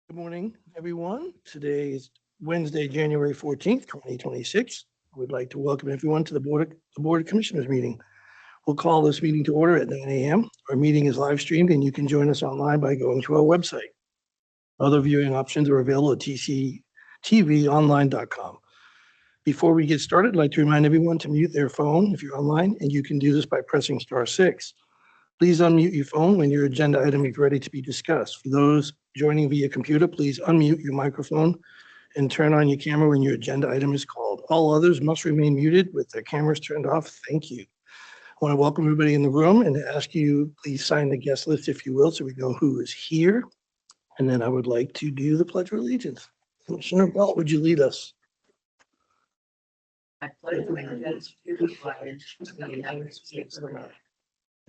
Good morning, everyone. Today is Wednesday, January 14th, 2026. I would like to welcome everyone to the Board of Commissioners meeting. We'll call this meeting to order at 9 a.m. Our meeting is live streamed and you can join us online by going to our website. Other viewing options are available at tctvonline.com. Before we get started, I'd like to remind everyone to mute their phone if you're online, and you can do this by pressing *6. Please unmute your phone when your agenda item is ready to be discussed. For those joining via computer, please unmute your microphone and turn on your camera when your agenda item is called. All others must remain muted with their cameras turned off. Thank you. I want to welcome everybody in the room and ask you, please sign the guest list if you will, so we know who is here. And then I would like to do the Pledge of Allegiance. Commissioner Belt, would you lead us? I pledge allegiance to the flag of the United States of America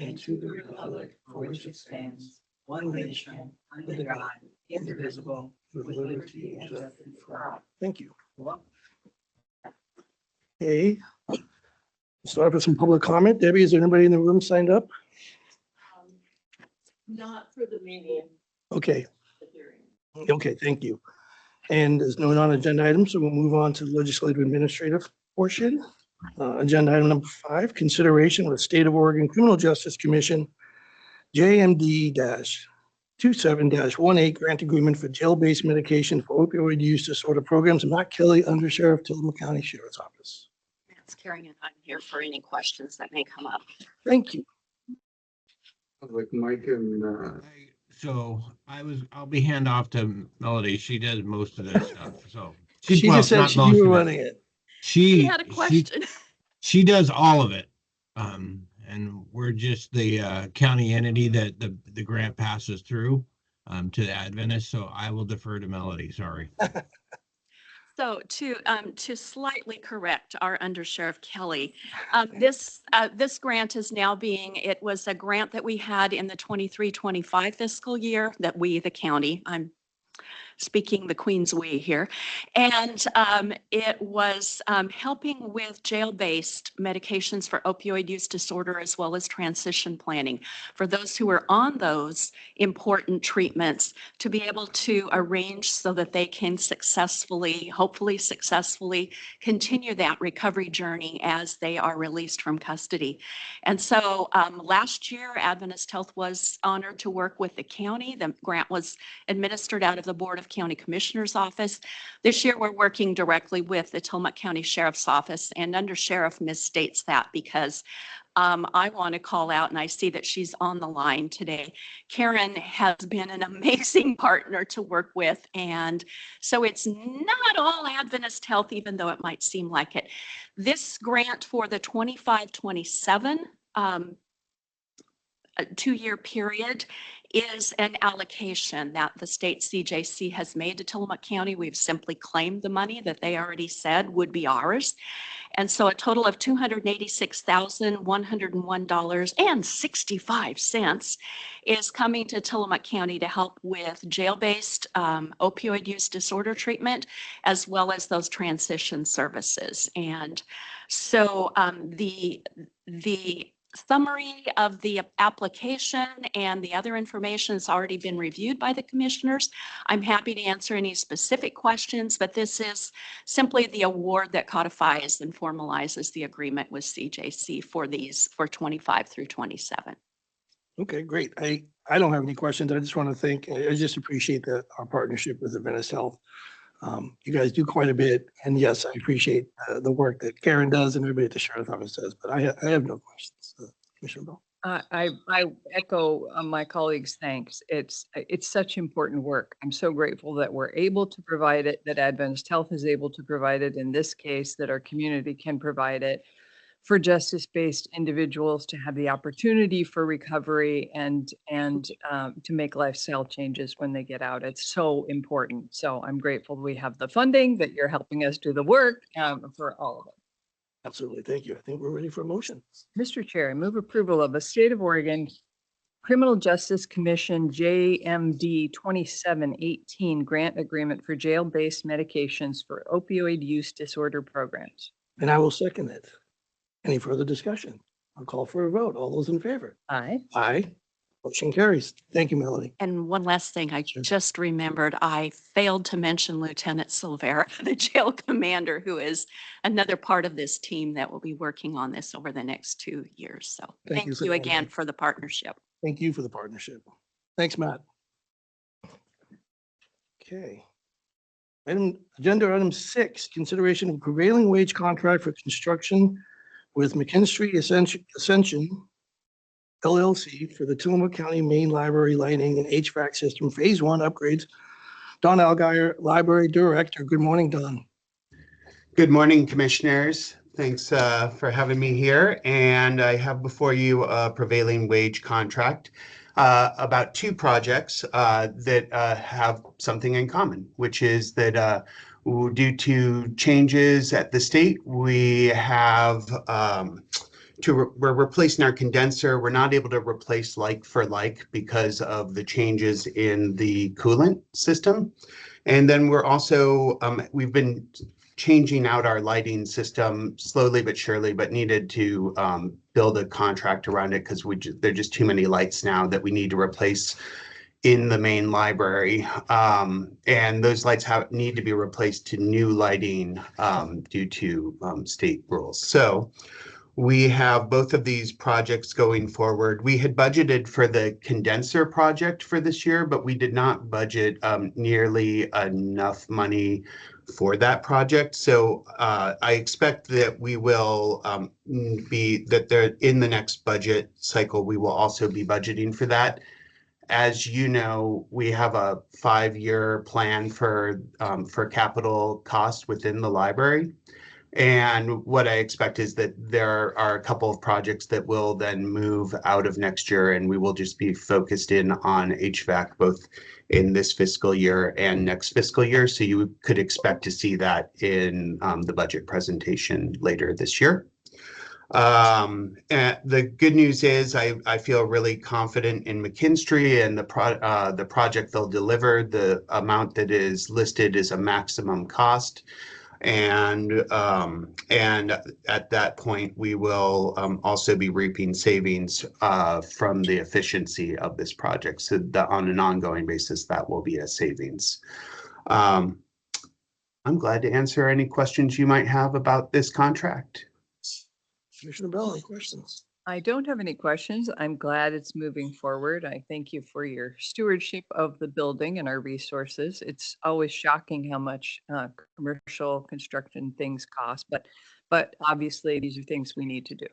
and to the republic for which it stands, one nation, under God, indivisible, with liberty and justice for all. Thank you. Okay. Start with some public comment. Debbie, is there anybody in the room signed up? Not for the meeting, Okay. the hearing. Okay, thank you. And there's no non-agenda items, so we'll move on to the legislative administrative portion. Agenda item number 5, consideration with State of Oregon Criminal Justice Commission JMD-27-18 grant agreement for jail-based medication for opioid use disorder programs. Matt Kelly, Under Sheriff, Tillamook County Sheriff's Office. It's Karen and I'm here for any questions that may come up. Thank you. Like Mike and I'll be hand off to Melody. She does most of this stuff. So She just said you were running it. She had a question. She does all of it. And we're just the county entity that the grant passes through to the Adventist. So I will defer to Melody. Sorry. So to slightly correct our Under Sheriff Kelly, this grant is now it was a grant that we had in the 23-25 fiscal year that we, the county, I'm speaking the Queen's we here, and it was helping with jail-based medications for opioid use disorder as well as transition planning for those who are on those important treatments to be able to arrange so that they can hopefully successfully continue that recovery journey as they are released from custody. And so last year, Adventist Health was honored to work with the county. The grant was administered out of the Board of County Commissioners Office. This year, we're working directly with the Tillamook County Sheriff's Office, and Under Sheriff misstates that because I want to call out, and I see that she's on the line today. Karen has been an amazing partner to work with, and so it's not all Adventist Health, even though it might seem like it. This grant for the 25-27 2-year period is an allocation that the state CJC has made to Tillamook County. We've simply claimed the money that they already said would be ours. And so a total of $286,101.65 is coming to Tillamook County to help with jail-based opioid use disorder treatment, as well as those transition services. And so the summary of the application and the other information has already been reviewed by the commissioners. I'm happy to answer any specific questions, but this is simply the award that codifies and formalizes the agreement with CJC for 25-27. Okay, great. I don't have any questions. I just want to I just appreciate our partnership with Adventist Health. You guys do quite a bit. And yes, I appreciate the work that Karen does and everybody at the Sheriff's Office does, but I have no questions. Commissioner Bell. I echo my colleagues' thanks. It's such important work. I'm so grateful that we're able to provide it, that Adventist Health is able to provide it in this case, that our community can provide it for justice-based individuals to have the opportunity for recovery and to make lifestyle changes when they get out. It's so important. So I'm grateful we have the funding, that you're helping us do the work for all of it. Absolutely. Thank you. I think we're ready for a motion. Mr. Chair, I move approval of a State of Oregon Criminal Justice Commission JMD 27-18 grant agreement for jail-based medications for opioid use disorder programs. And I will second it. Any further discussion? I'll call for a vote. All those in favor? Aye. Aye. Motion carries. Thank you, Melody. And one last thing, I Sure. just remembered, I failed to mention Lieutenant Silvera, the jail commander, who is another part of this team that will be working on this over the next 2 years. So Thank you thank for you that, again Mike. for the partnership. Thank you for the partnership. Thanks, Matt. Okay. Agenda item 6, consideration of prevailing wage contract for construction with McKinstry Ascension LLC for the Tillamook County Main Library Lighting and HVAC System Phase 1 upgrades. Don Algeier, Library Director. Good morning, Don. Good morning, Commissioners. Thanks for having me here. And I have before you a prevailing wage contract about 2 projects that have something in common, which is that due to changes at the state, we have we're replacing our condenser. We're not able to replace like for like because of the changes in the coolant system. And then we're also, we've been changing out our lighting system slowly but surely, but needed to build a contract around it because there are just too many lights now that we need to replace in the main library. And those lights need to be replaced to new lighting due to state rules. So we have both of these projects going forward. We had budgeted for the condenser project for this year, but we did not budget nearly enough money for that project. So I expect that we will in the next budget cycle, we will also be budgeting for that. As you know, we have a 5-year plan for capital costs within the library. And what I expect is that there are a couple of projects that will then move out of next year, and we will just be focused in on HVAC both in this fiscal year and next fiscal year. So you could expect to see that in the budget presentation later this year. And the good news is I feel really confident in McKinstry and the project they'll deliver. The amount that is listed is a maximum cost. And at that point, we will also be reaping savings from the efficiency of this project. So that on an ongoing basis, that will be a savings. I'm glad to answer any questions you might have about this contract. Commissioner Bell, any questions? I don't have any questions. I'm glad it's moving forward. I thank you for your stewardship of the building and our resources. It's always shocking how much commercial construction things cost, but obviously these are things we need to do.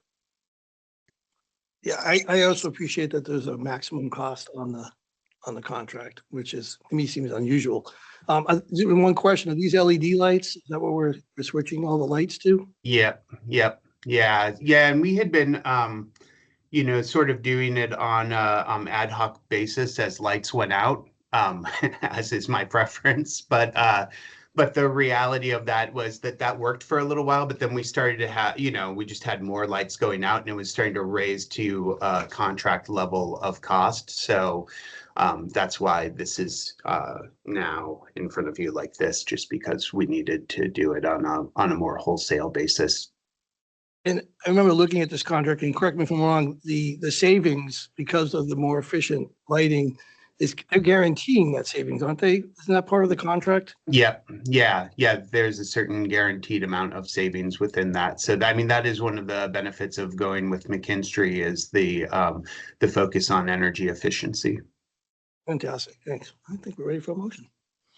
Yeah, I also appreciate that there's a maximum cost on the contract, which is, to me, seems unusual. One question, are these LED lights? Is that what we're switching all the lights to? Yep. Yeah. And we had been, sort of doing it on a ad hoc basis as lights went out, as is my preference. But the reality of that was that worked for a little while, but then we started to have, we just had more lights going out and it was starting to raise to a contract level of cost. So that's why this is now in front of you like this, just because we needed to do it on a more wholesale basis. And I remember looking at this contract, and correct me if I'm wrong, the savings because of the more efficient lighting they're guaranteeing that savings, aren't they? Isn't that part of the contract? Yeah. There's a certain guaranteed amount of savings within that. So that is one of the benefits of going with McKinstry is the focus on energy efficiency. Fantastic, thanks. I think we're ready for a motion.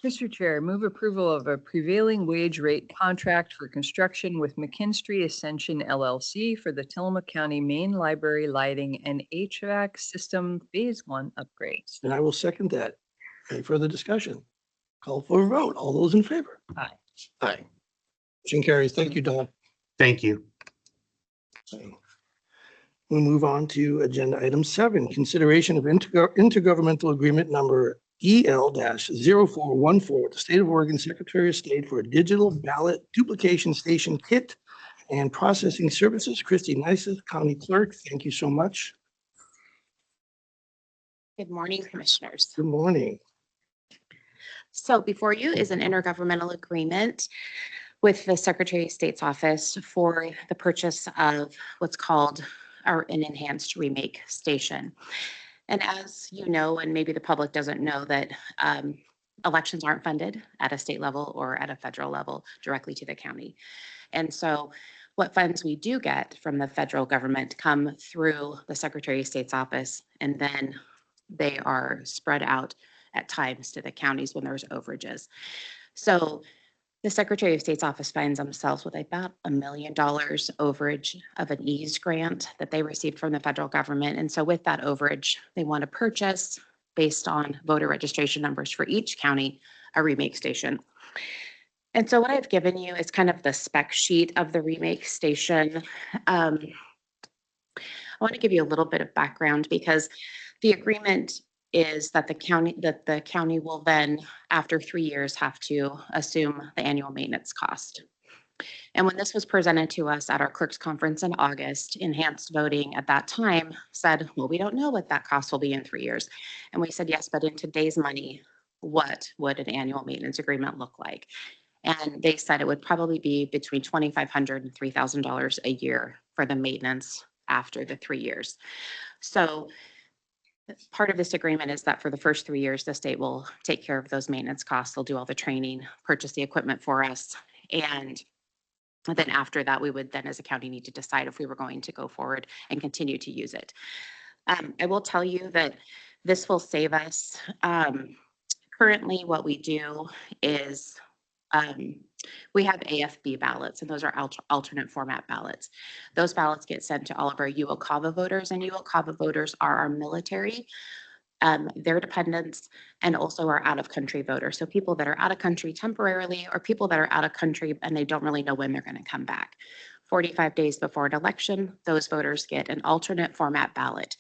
Mr. Chair, move approval of a prevailing wage rate contract for construction with McKinstry Ascension LLC for the Tillamook County Main Library Lighting and HVAC System Phase 1 upgrades. And I will second that. Any further discussion? Call for a vote. All those in favor? Aye. Aye. Motion carries. Thank you, Don. Thank you. We'll move on to agenda item 7, consideration of intergovernmental agreement number EL-0414 with the State of Oregon Secretary of State for a digital ballot duplication station kit and processing services. Christy Neiseth, County Clerk, thank you so much. Good morning, Commissioners. Good morning. So before you is an intergovernmental agreement with the Secretary of State's office for the purchase of what's called an enhanced remake station. And as you know, and maybe the public doesn't know, that elections aren't funded at a state level or at a federal level directly to the county. And so what funds we do get from the federal government come through the Secretary of State's office, and then they are spread out at times to the counties when there's overages. So the Secretary of State's office finds themselves with about $1 million overage of an EASE grant that they received from the federal government. And so with that overage, they want to purchase, based on voter registration numbers for each county, a remake station. And so what I've given you is kind of the spec sheet of the remake station. I want to give you a little bit of background, because the agreement is that the county will then, after 3 years, have to assume the annual maintenance cost. And when this was presented to us at our clerks conference in August, enhanced voting at that time said, well, we don't know what that cost will be in 3 years. And we said, yes, but in today's money, what would an annual maintenance agreement look like? And they said it would probably be between $2,500 and $3,000 a year for the maintenance after the 3 years. So part of this agreement is that for the first 3 years, the state will take care of those maintenance costs. They'll do all the training, purchase the equipment for us. And then after that, we would then as a county need to decide if we were going to go forward and continue to use it. I will tell you that this will save us. Currently, what we do is we have AFB ballots, and those are alternate format ballots. Those ballots get sent to all of our UOCAVA voters, and UOCAVA voters are our military, their dependents, and also our out-of-country voters. So people that are out of country temporarily, or people that are out of country and they don't really know when they're going to come back. 45 days before an election, those voters get an alternate format ballot.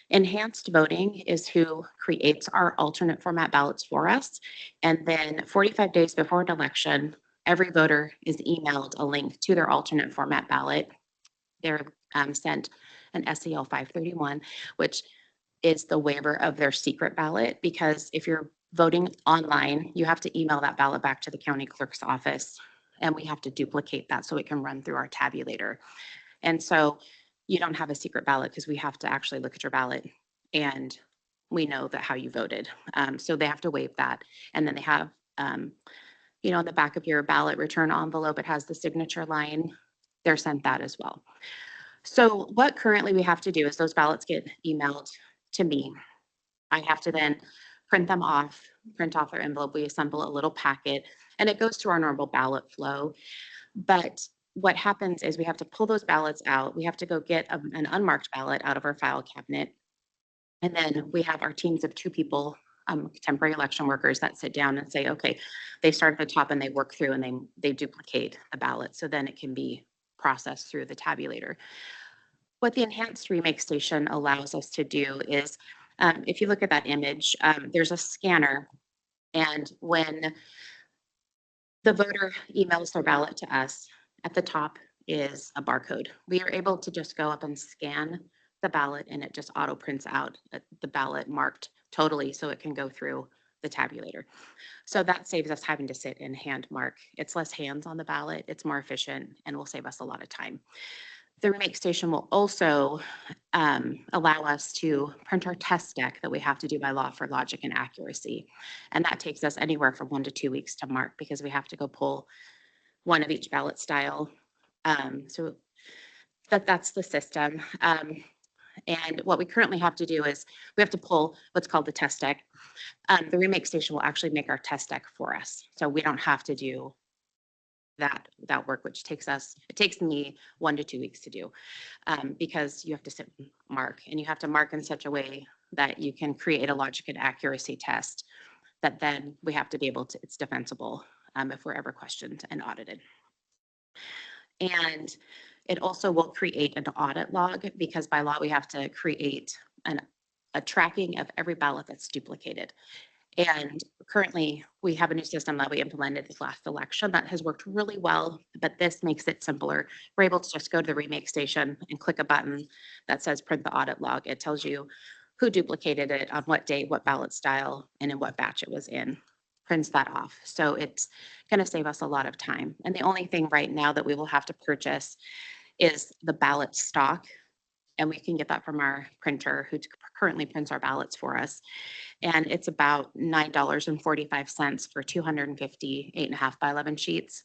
Enhanced voting is who creates our alternate format ballots for us. And then 45 days before an election, every voter is emailed a link to their alternate format ballot. They're sent an SEL 531, which is the waiver of their secret ballot, because if you're voting online, you have to email that ballot back to the county clerk's office, and we have to duplicate that so it can run through our tabulator. And so you don't have a secret ballot because we have to actually look at your ballot and we know that how you voted. So they have to waive that. And then they have, on the back of your ballot return envelope, it has the signature line. They're sent that as well. So what currently we have to do is those ballots get emailed to me. I have to then print off their envelope. We assemble a little packet, and it goes through our normal ballot flow. But what happens is we have to pull those ballots out. We have to go get an unmarked ballot out of our file cabinet. And then we have our teams of 2 people, temporary election workers, that sit down and say, okay, they start at the top and they work through and they duplicate the ballot. So then it can be processed through the tabulator. What the enhanced remake station allows us to do is, if you look at that image, there's a scanner. And when the voter emails their ballot to us, at the top is a barcode. We are able to just go up and scan the ballot, and it just auto prints out the ballot marked totally so it can go through the tabulator. So that saves us having to sit and hand mark. It's less hands on the ballot, it's more efficient, and will save us a lot of time. The remake station will also allow us to print our test deck that we have to do by law for logic and accuracy. And that takes us anywhere from 1 to 2 weeks to mark, because we have to go pull one of each ballot style. So that's the system. And what we currently have to do is we have to pull what's called the test deck. The remake station will actually make our test deck for us. So we don't have to do that work, which takes me 1 to 2 weeks to do, because you have to sit and mark, and you have to mark in such a way that you can create a logic and accuracy test that then we have to be able to, it's defensible if we're ever questioned and audited. And it also will create an audit log, because by law we have to create a tracking of every ballot that's duplicated. And currently we have a new system that we implemented this last election that has worked really well, but this makes it simpler. We're able to just go to the remake station and click a button that says print the audit log. It tells you who duplicated it, on what date, what ballot style, and in what batch it was in. Prints that off. So it's going to save us a lot of time. And the only thing right now that we will have to purchase is the ballot stock. And we can get that from our printer, who currently prints our ballots for us. And it's about $9.45 for 250 8.5 by 11 sheets.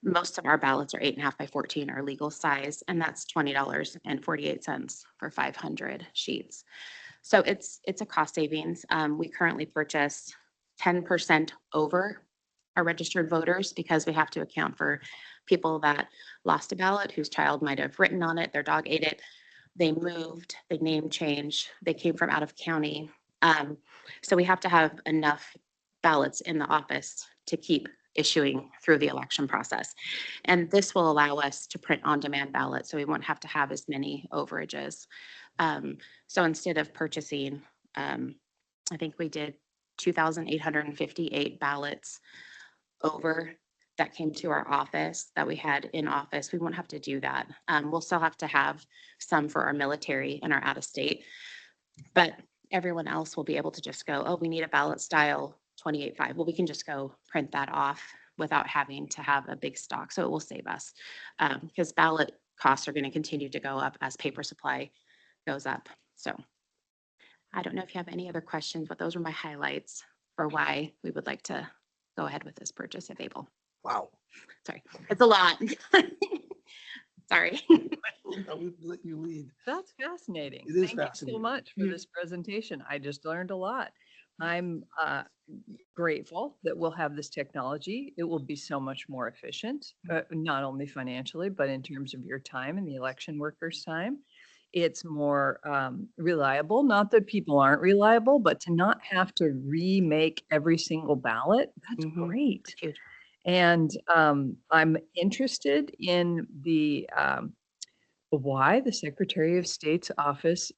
Most of our ballots are 8.5 by 14, our legal size, and that's $20.48 for 500 sheets. So it's a cost savings. We currently purchase 10% over our registered voters because we have to account for people that lost a ballot, whose child might have written on it, their dog ate it, they moved, they name change, they came from out of county. So we have to have enough ballots in the office to keep issuing through the election process. And this will allow us to print on-demand ballots, so we won't have to have as many overages. So instead of purchasing, I think we did 2,858 ballots over that came to our office that we had in office. We won't have to do that. We'll still have to have some for our military and our out-of-state, but everyone else will be able to just go, oh, we need a ballot style 28.5. Well, we can just go print that off without having to have a big stock. So it will save us because ballot costs are going to continue to go up as paper supply goes up. So I don't know if you have any other questions, but those are my highlights for why we would like to go ahead with this purchase if able. Wow. Sorry, it's a lot. Sorry. I would let you lead. That's fascinating. It is Thank you so fascinating. much for this presentation. I just learned a lot. I'm grateful that we'll have this technology. It will be so much more efficient, not only financially, but in terms of your time and the election workers' time. It's more reliable. Not that people aren't reliable, but to not have to remake every single ballot, that's Mhm. great. Huge. And I'm interested in the why the Secretary of State's office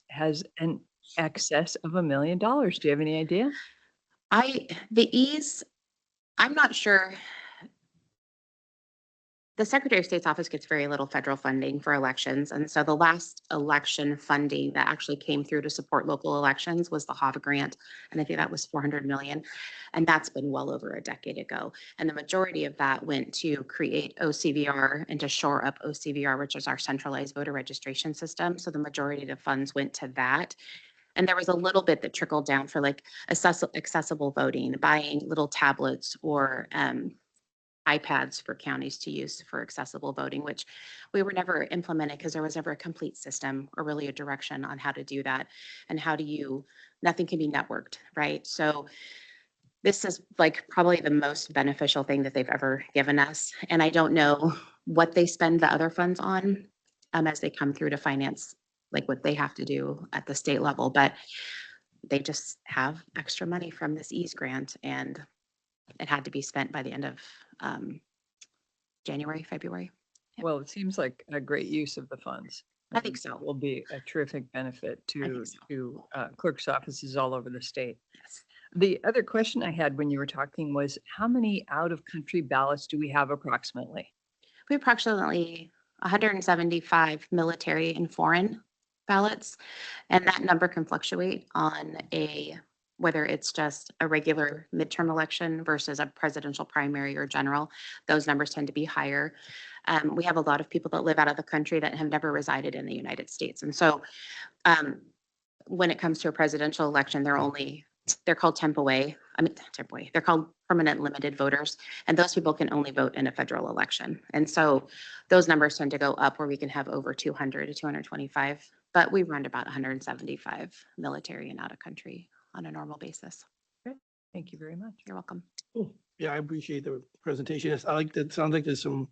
has an excess of $1 million. Do you have any idea? The ease, I'm not sure. The Secretary of State's office gets very little federal funding for elections. And so the last election funding that actually came through to support local elections was the HAVA grant. And I think that was 400 million. And that's been well over a decade ago. And the majority of that went to create OCVR and to shore up OCVR, which is our centralized voter registration system. So the majority of the funds went to that. And there was a little bit that trickled down for like accessible voting, buying little tablets or iPads for counties to use for accessible voting, which we were never implemented because there was never a complete system or really a direction on how to do that. And how do you, nothing can be networked, right? So this is like probably the most beneficial thing that they've ever given us. And I don't know what they spend the other funds on as they come through to finance, like what they have to do at the state level, but they just have extra money from this EASE grant and it had to be spent by the end of January, February. Yep. Well, it seems like a great use of the funds. I think and so. Will be a terrific benefit think so. to clerks' offices all over the state. Yes. The other question I had when you were talking was, how many out-of-country ballots do we have approximately? We have approximately 175 military and foreign ballots, and that number can fluctuate on whether it's just a regular midterm election versus a presidential primary or general. Those numbers tend to be higher. We have a lot of people that live out of the country that have never resided in the United States. And so when it comes to a presidential election, they're called they're called permanent limited voters. And those people can only vote in a federal election. And so those numbers tend to go up where we can have over 200 to 225, but we run about 175 military and out of country on a normal basis. Thank you very much. You're welcome. Cool. Yeah, I appreciate the presentation. I like that. Sounds like there's some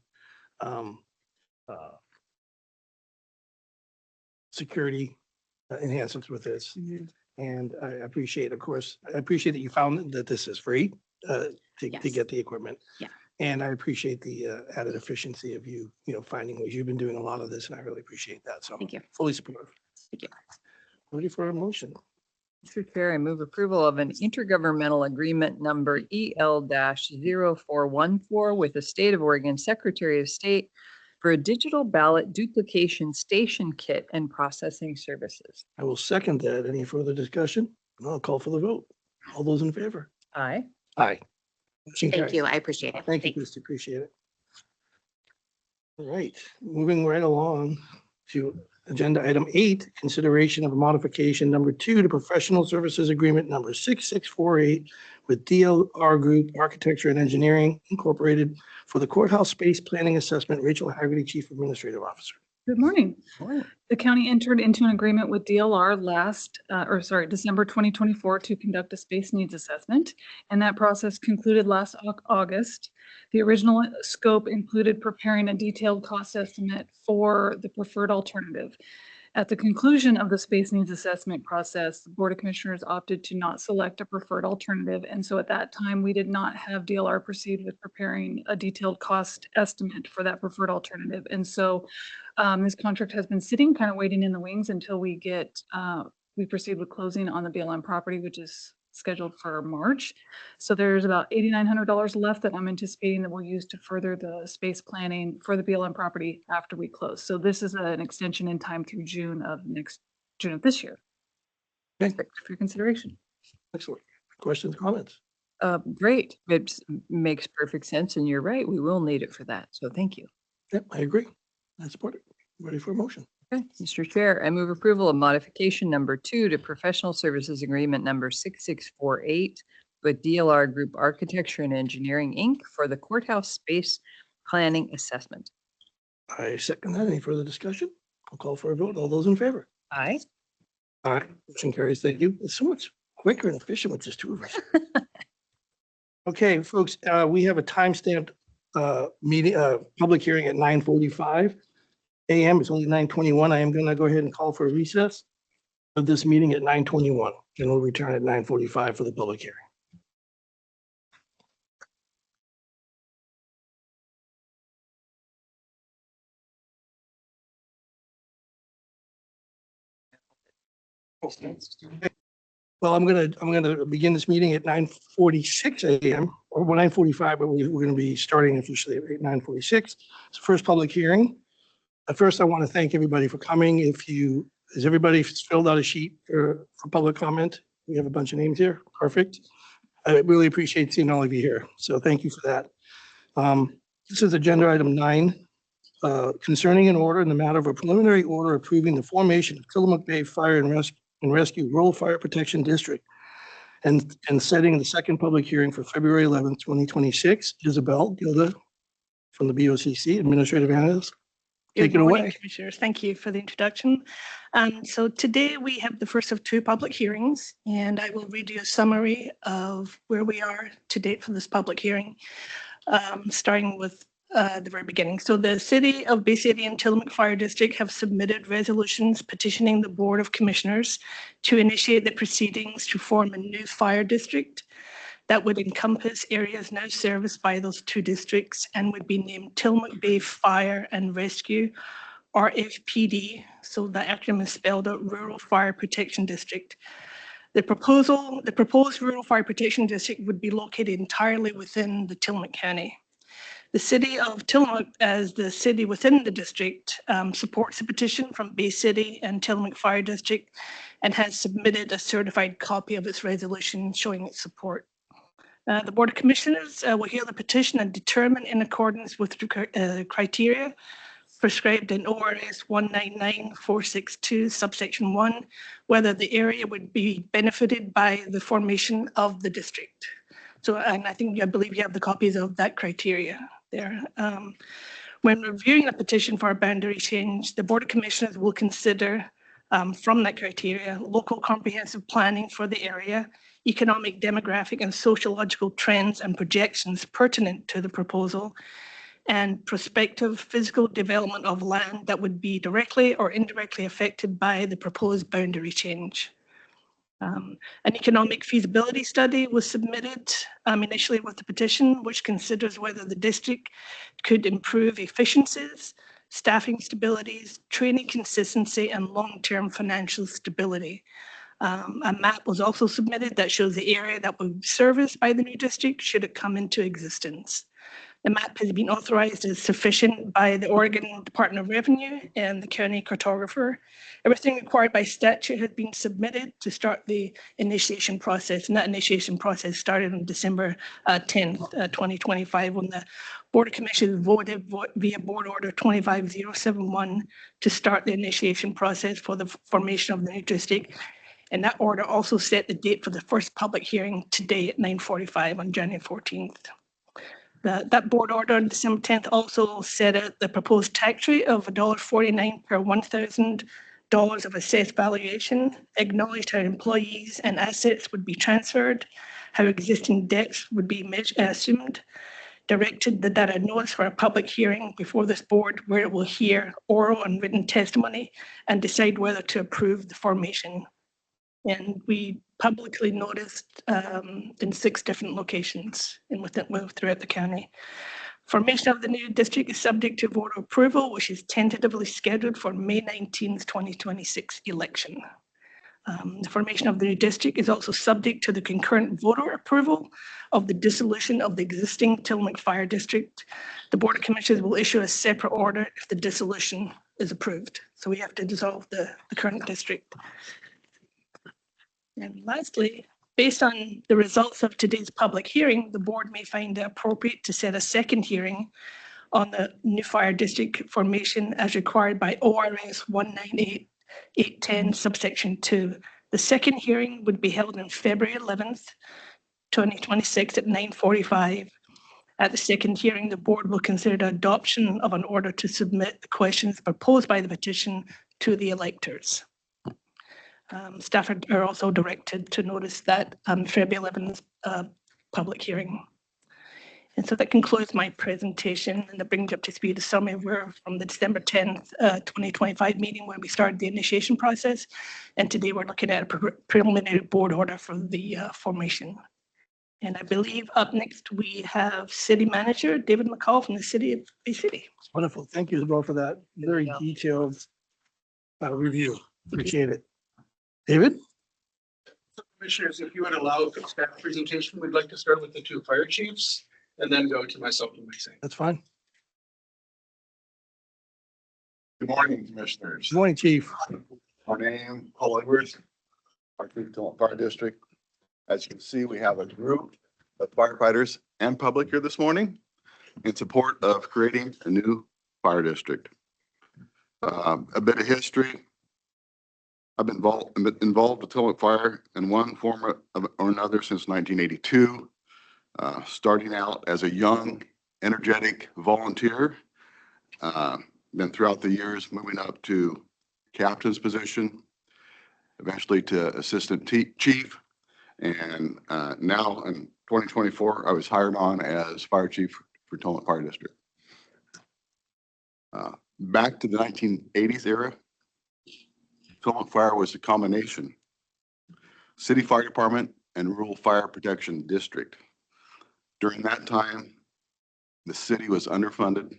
security enhancements with this. And I appreciate, of course, I appreciate that you found that this is free to Yes. get the equipment. Yeah. And I appreciate the added efficiency of you finding ways. You've been doing a lot of this and I really appreciate that. So Thank you. fully supportive. Thank you. Ready for a motion? Mr. Chair, I move approval of an intergovernmental agreement number EL-0414 with the State of Oregon Secretary of State for a digital ballot duplication station kit and processing services. I will second that. Any further discussion? I'll call for the vote. All those in favor? Aye. Aye. Motion Thank carries. you. I appreciate it. Thank you, Christy. Appreciate it. All right, moving right along to Agenda item 8, consideration of modification number 2 to professional services agreement number 6648 with DLR Group Architecture and Engineering Incorporated for the courthouse space planning assessment. Rachel Haggerty, Chief Administrative Officer. Good morning. Morning. The county entered into an agreement with DLR December 2024 to conduct a space needs assessment, and that process concluded last August. The original scope included preparing a detailed cost estimate for the preferred alternative. At the conclusion of the space needs assessment process, the Board of Commissioners opted to not select a preferred alternative, and so at that time, we did not have DLR proceed with preparing a detailed cost estimate for that preferred alternative. And so this contract has been sitting, kind of waiting in the wings until we proceed with closing on the BLM property, which is scheduled for March. So there's about $8,900 left that I'm anticipating that we'll use to further the space planning for the BLM property after we close. So this is an extension in time through June of this year. Okay. For your consideration. Excellent. Questions, comments? Great. It makes perfect sense. And you're right. We will need it for that. So thank you. Yep, I agree. I support it. Ready for a motion? Okay, Mr. Chair, I move approval of modification number 2 to professional services agreement number 6648 with DLR Group Architecture and Engineering, Inc. for the courthouse space planning assessment. I second that. Any further discussion? I'll call for a vote. All those in favor? Aye. Aye. Motion carries. Thank you. It's so much quicker and efficient with just two of us. Okay, folks, we have a timestamped public hearing at 9:45 a.m. It's only 9:21. I am going to go ahead and call for a recess of this meeting at 9:21, and we'll return at 9:45 for the public hearing. Well, I'm gonna begin this meeting at 9:46 a.m. or 9:45, but we're gonna be starting officially at 9:46. It's the first public hearing. At first, I want to thank everybody for coming. Has everybody filled out a sheet for public comment? We have a bunch of names here. Perfect. I really appreciate seeing all of you here. So thank you for that. This is agenda item 9, concerning an order in the matter of a preliminary order approving the formation of Tillamook Bay Fire and Rescue Rural Fire Protection District and setting the second public hearing for February 11th, 2026. Isabel Gilda from the BOCC, Administrative Analyst. Take it Good morning, away. Commissioners. Thank you for the introduction. So today we have the first of 2 public hearings, and I will read you a summary of where we are to date for this public hearing, starting with the very beginning. So the City of Bay City and Tillamook Fire District have submitted resolutions petitioning the Board of Commissioners to initiate the proceedings to form a new fire district that would encompass areas now serviced by those 2 districts and would be named Tillamook Bay Fire and Rescue, or FPD. So the acronym is spelled out, Rural Fire Protection District. The proposed Rural Fire Protection District would be located entirely within the Tillamook County. The City of Tillamook, as the city within the district, supports the petition from Bay City and Tillamook Fire District and has submitted a certified copy of its resolution showing its support. The Board of Commissioners will hear the petition and determine, in accordance with the criteria prescribed in ORS 199462 subsection 1, whether the area would be benefited by the formation of the district. So, and I believe you have the copies of that criteria there. When reviewing a petition for a boundary change, the Board of Commissioners will consider from that criteria local comprehensive planning for the area, economic, demographic, and sociological trends and projections pertinent to the proposal, and prospective physical development of land that would be directly or indirectly affected by the proposed boundary change. An economic feasibility study was submitted initially with the petition, which considers whether the district could improve efficiencies, staffing stabilities, training consistency, and long-term financial stability. A map was also submitted that shows the area that would be serviced by the new district should it come into existence. The map has been authorized as sufficient by the Oregon Department of Revenue and the county cartographer. Everything required by statute has been submitted to start the initiation process, and that initiation process started on December 10th, 2025, when the Board of Commissioners voted via Board Order 25071 to start the initiation process for the formation of the new district. And that order also set the date for the first public hearing today at 9:45 on January 14th. That board order on December 10th also set out the proposed tax rate of $1.49 per $1,000 of assessed valuation, acknowledged how employees and assets would be transferred, how existing debts would be assumed, directed that a notice for a public hearing before this board where it will hear oral and written testimony and decide whether to approve the formation. And we publicly noticed in 6 different locations throughout the county. Formation of the new district is subject to voter approval, which is tentatively scheduled for May 19th, 2026 election. The formation of the new district is also subject to the concurrent voter approval of the dissolution of the existing Tillamook Fire District. The Board of Commissioners will issue a separate order if the dissolution is approved. So we have to dissolve the current district. And lastly, based on the results of today's public hearing, the board may find it appropriate to set a second hearing on the new fire district formation as required by ORS 198810 subsection 2. The second hearing would be held on February 11th, 2026 at 9:45. At the second hearing, the board will consider the adoption of an order to submit the questions proposed by the petition to the electors. Staff are also directed to notice that February 11th public hearing. And so that concludes my presentation, and that brings up to speed a summary of where from the December 10th, 2025 meeting when we started the initiation process. And today we're looking at a preliminary board order for the formation. And I believe up next we have City Manager David McCall from the City of Bay City. Wonderful. Thank you as well for that very detailed review. Appreciate it. David? Commissioners, if you would allow a staff presentation, we'd like to start with the 2 fire chiefs and then go to myself and my saying. That's fine. Good morning, Commissioners. Good morning, Chief. My name, Paul Edwards, our Tillamook Fire District. As you can see, we have a group of firefighters and public here this morning in support of creating a new fire district. A bit of history. I've been involved with Tillamook Fire in one form or another since 1982, starting out as a young, energetic volunteer. Then throughout the years, moving up to captain's position, eventually to assistant chief. And now in 2024, I was hired on as fire chief for Tillamook Fire District. Back to the 1980s era, Tillamook Fire was a combination city fire department and rural fire protection district. During that time, the city was underfunded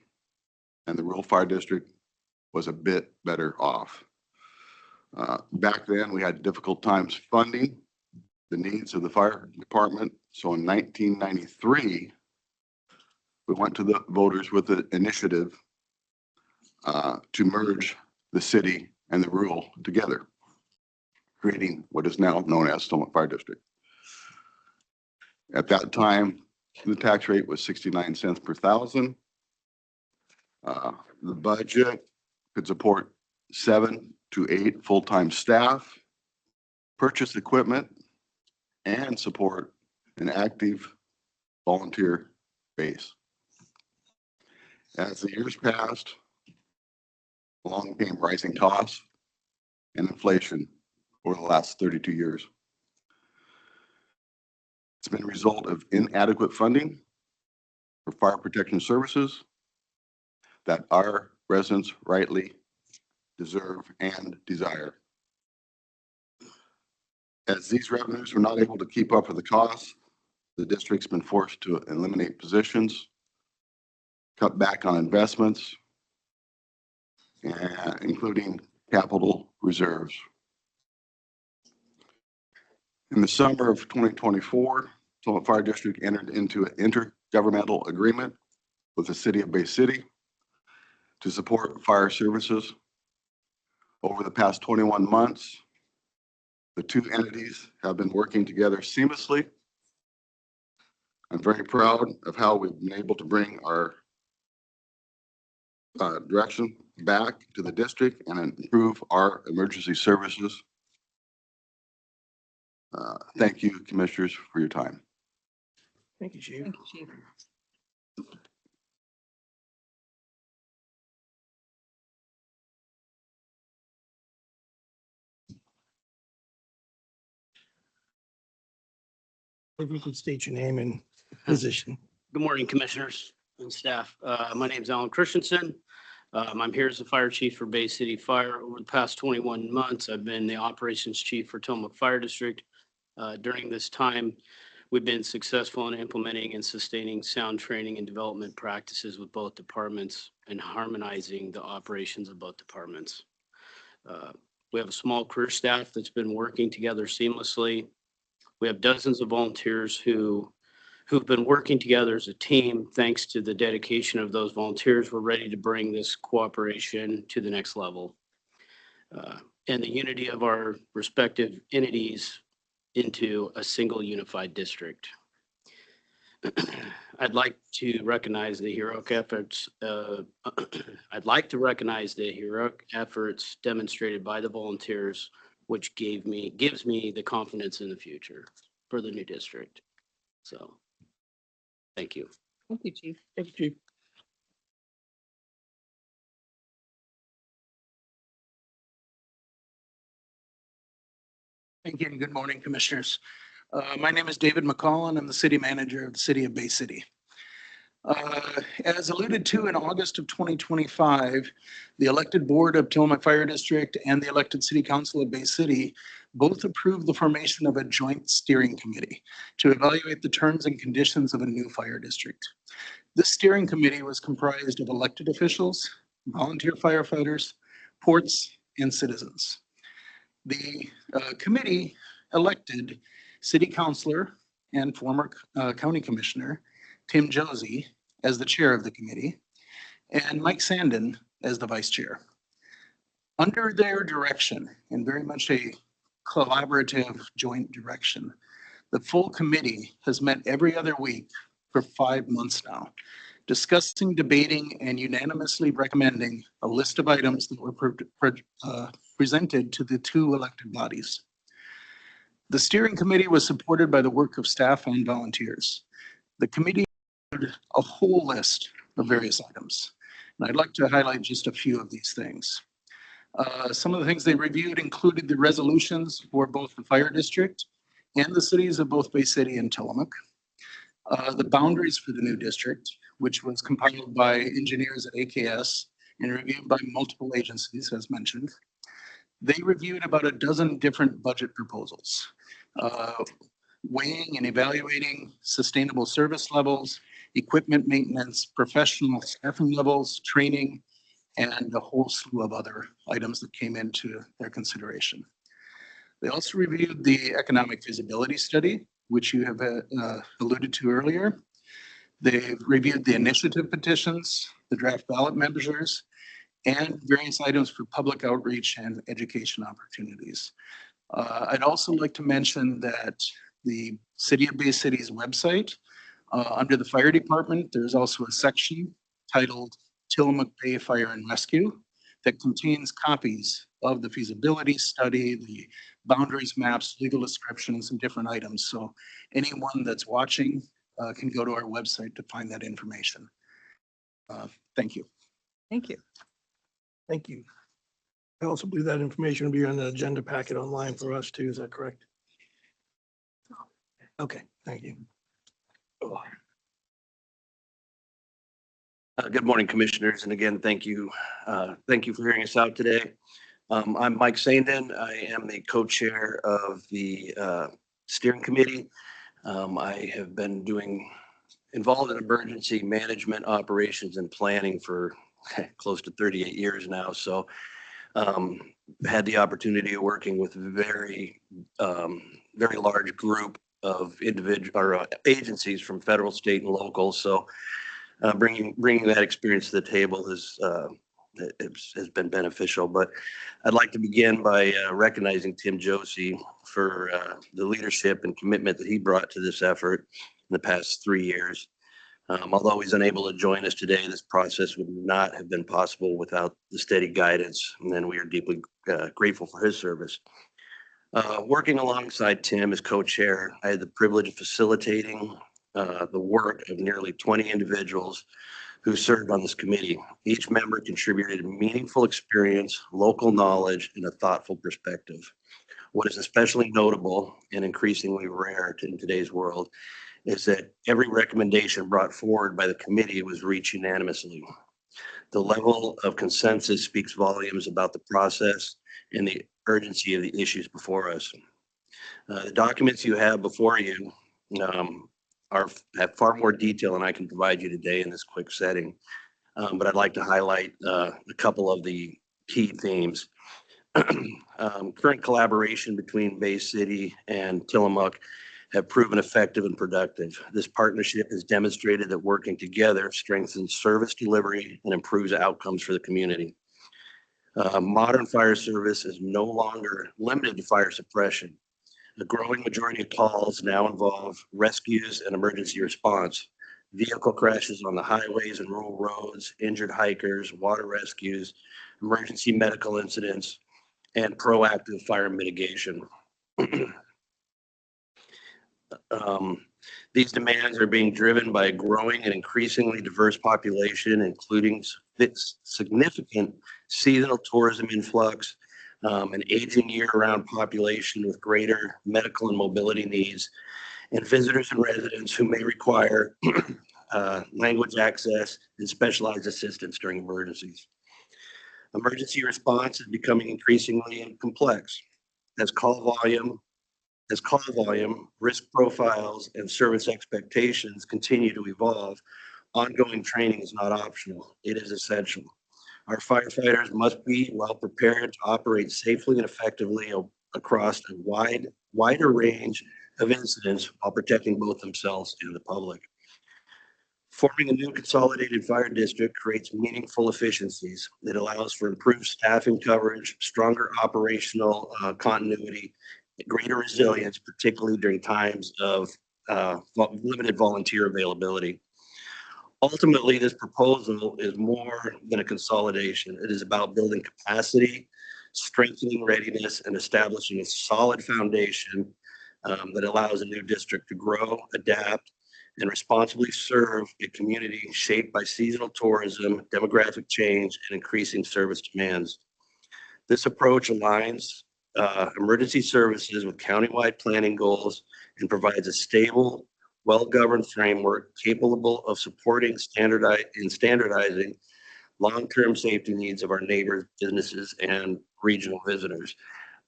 and the rural fire district was a bit better off. Back then, we had difficult times funding the needs of the fire department. So in 1993, we went to the voters with the initiative to merge the city and the rural together, creating what is now known as Tillamook Fire District. At that time, the tax rate was 69 cents per thousand. The budget could support 7 to 8 full-time staff, purchase equipment, and support an active volunteer base. As the years passed, along came rising costs and inflation over the last 32 years. It's been a result of inadequate funding for fire protection services that our residents rightly deserve and desire. As these revenues were not able to keep up with the costs, the district's been forced to eliminate positions, cut back on investments, including capital reserves. In the summer of 2024, Tillamook Fire District entered into an intergovernmental agreement with the city of Bay City to support fire services. Over the past 21 months, the two entities have been working together seamlessly. I'm very proud of how we've been able to bring our direction back to the district and improve our emergency services. Thank you, commissioners, for your time. Thank you, Chief. Thank you, Chief. If you could state your name and position. Good morning, commissioners and staff. My name is Alan Christensen. I'm here as the fire chief for Bay City Fire. Over the past 21 months, I've been the operations chief for Tillamook Fire District. During this time, we've been successful in implementing and sustaining sound training and development practices with both departments and harmonizing the operations of both departments. We have a small career staff that's been working together seamlessly. We have dozens of volunteers who've been working together as a team. Thanks to the dedication of those volunteers, we're ready to bring this cooperation to the next level. And the unity of our respective entities into a single unified district. I'd like to recognize the heroic efforts. Demonstrated by the volunteers, which gives me the confidence in the future for the new district. So, thank you. Thank you, Chief. Thank you, Chief. Thank you and good morning, commissioners. My name is David McCall and I'm the city manager of the city of Bay City. As alluded to in August of 2025, the elected board of Tillamook Fire District and the elected city council of Bay City both approved the formation of a joint steering committee to evaluate the terms and conditions of a new fire district. This steering committee was comprised of elected officials, volunteer firefighters, ports, and citizens. The committee elected city councilor and former county commissioner Tim Josie as the chair of the committee and Mike Sandin as the vice chair. Under their direction, and very much a collaborative joint direction, the full committee has met every other week for 5 months now, discussing, debating, and unanimously recommending a list of items that were presented to the two elected bodies. The steering committee was supported by the work of staff and volunteers. The committee had a whole list of various items, and I'd like to highlight just a few of these things. Some of the things they reviewed included the resolutions for both the fire district and the cities of both Bay City and Tillamook, the boundaries for the new district, which was compiled by engineers at AKS and reviewed by multiple agencies, as mentioned. They reviewed about a dozen different budget proposals, weighing and evaluating sustainable service levels, equipment maintenance, professional staffing levels, training, and a whole slew of other items that came into their consideration. They also reviewed the economic feasibility study, which you have alluded to earlier. They've reviewed the initiative petitions, the draft ballot measures, and various items for public outreach and education opportunities. I'd also like to mention that the City of Bay City's website, under the fire department, there's also a section titled Tillamook Bay Fire and Rescue that contains copies of the feasibility study, the boundaries maps, legal descriptions, and different items. So anyone that's watching can go to our website to find that information. Thank you. Thank you. Thank you. I also believe that information will be on the agenda packet online for us too. Is that correct? Okay, thank you. Oh. Good morning, commissioners, and again, thank you. Thank you for hearing us out today. I'm Mike Sandin. I am the co-chair of the steering committee. I have been involved in emergency management operations and planning for close to 38 years now. So had the opportunity of working with very large group of individual or agencies from federal, state, and local. So bringing that experience to the table has been beneficial. But I'd like to begin by recognizing Tim Josie for the leadership and commitment that he brought to this effort in the past 3 years. Although he's unable to join us today, this process would not have been possible without the steady guidance, and we are deeply grateful for his service. Working alongside Tim as co-chair, I had the privilege of facilitating the work of nearly 20 individuals who served on this committee. Each member contributed meaningful experience, local knowledge, and a thoughtful perspective. What is especially notable and increasingly rare in today's world is that every recommendation brought forward by the committee was reached unanimously. The level of consensus speaks volumes about the process and the urgency of the issues before us. The documents you have before you have far more detail than I can provide you today in this quick setting. But I'd like to highlight a couple of the key themes. Current collaboration between Bay City and Tillamook have proven effective and productive. This partnership has demonstrated that working together strengthens service delivery and improves outcomes for the community. Modern fire service is no longer limited to fire suppression. The growing majority of calls now involve rescues and emergency response, vehicle crashes on the highways and rural roads, injured hikers, water rescues, emergency medical incidents, and proactive fire mitigation. These demands are being driven by a growing and increasingly diverse population, including significant seasonal tourism influx, an aging year-round population with greater medical and mobility needs, and visitors and residents who may require language access and specialized assistance during emergencies. Emergency response is becoming increasingly complex as call volume, risk profiles, and service expectations continue to evolve. Ongoing training is not optional. It is essential. Our firefighters must be well prepared to operate safely and effectively across a wider range of incidents while protecting both themselves and the public. Forming a new consolidated fire district creates meaningful efficiencies. It allows for improved staffing coverage, stronger operational continuity, greater resilience, particularly during times of limited volunteer availability. Ultimately, this proposal is more than a consolidation. It is about building capacity, strengthening readiness, and establishing a solid foundation that allows a new district to grow, adapt, and responsibly serve a community shaped by seasonal tourism, demographic change, and increasing service demands. This approach aligns emergency services with countywide planning goals and provides a stable, well-governed framework capable of supporting standardizing long-term safety needs of our neighbors, businesses, and regional visitors.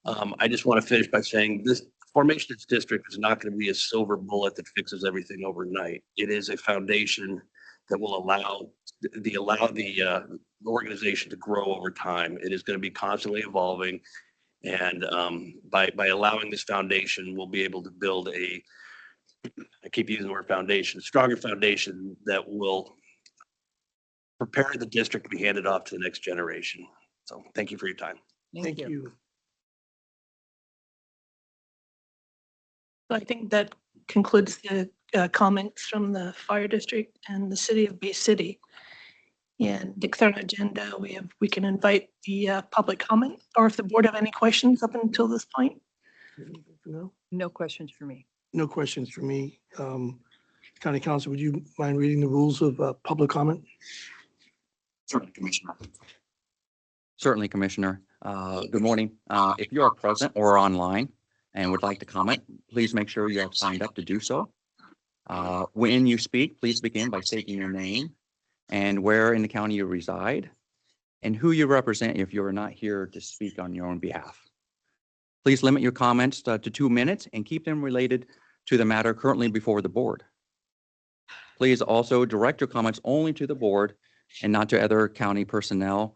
I just want to finish by saying this formation of this district is not going to be a silver bullet that fixes everything overnight. It is a foundation that will allow the organization to grow over time. It is going to be constantly evolving, and by allowing this foundation, we'll be able to build I keep using the word foundation, a stronger foundation that will prepare the district to be handed off to the next generation. So thank you for your time. Thank you. I think that concludes the comments from the fire district and the city of Bay City. And the third agenda, we can invite the public comment, or if the board have any questions up until this point. No, No questions for me. no questions for me. County Council, would you mind reading the rules of public comment? Certainly, Commissioner. Certainly, Commissioner. Good morning. If you are present or online and would like to comment, please make sure you have signed up to do so. When you speak, please begin by stating your name and where in the county you reside and who you represent if you are not here to speak on your own behalf. Please limit your comments to 2 minutes and keep them related to the matter currently before the board. Please also direct your comments only to the board and not to other county personnel